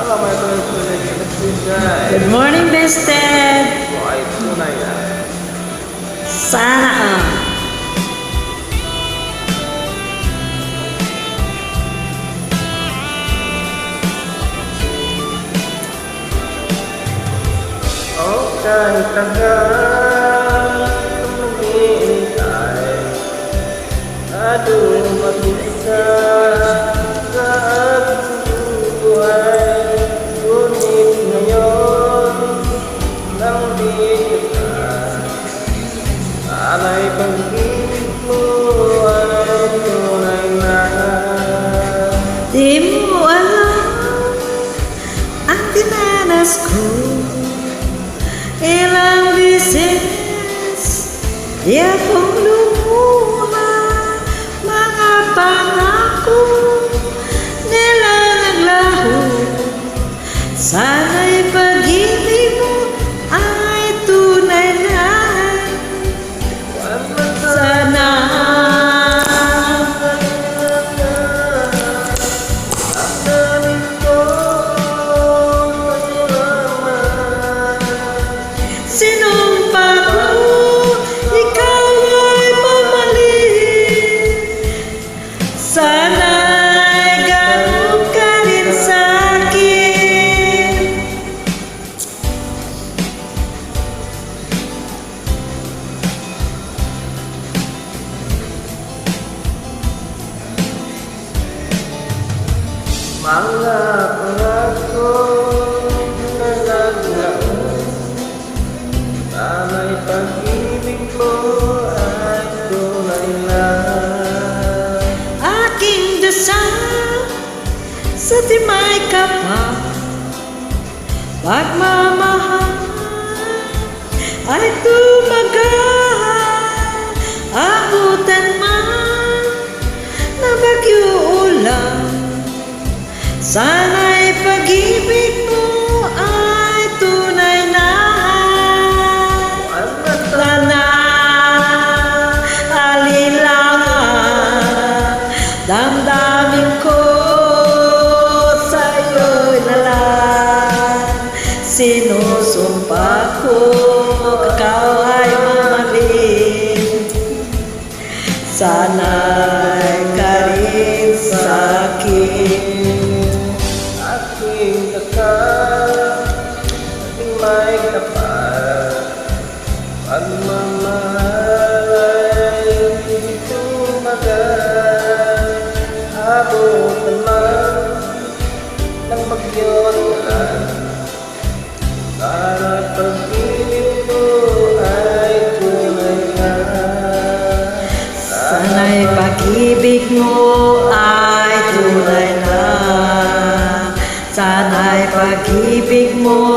Good morning, Bested! Sana all. Kahit tagal lumihintay at mag-isa sa ating buhay, ngunit ngayon nang di ka, alay pag-ibig mo ay tunay na. Di mo alam ang dinanas ko. Ilang bisis di akong lumuha, mga pangako nila naglaho. Sana'y pag-ibig mo ay tunay na. Sana sinumpa ko, ikaw ay bumalik. Sana'y ganun ka rin sa'kin. Mga pangako na naglaon, sana'y pag-ibig mo ay tunay na. Aking dasal sa timay kapal, pagmamahal ay tumagal. Abutan man na bagyo ulan, sana'y pag-ibig mo ay tunay na. Sana alilangan damdamin ko sa'yo'y nalang. Sinusumpa ko ikaw ay bumalik. Sana'y ka rin sa'kin. Aking dakal, aking may kapal, pagmamahal ay hindi tumagal. Abutan man ng bagyo't ulan, para pag-ibig mo ay tunay na. Sana'y pag-ibig mo ay tunay na. Sana'y pag-ibig mo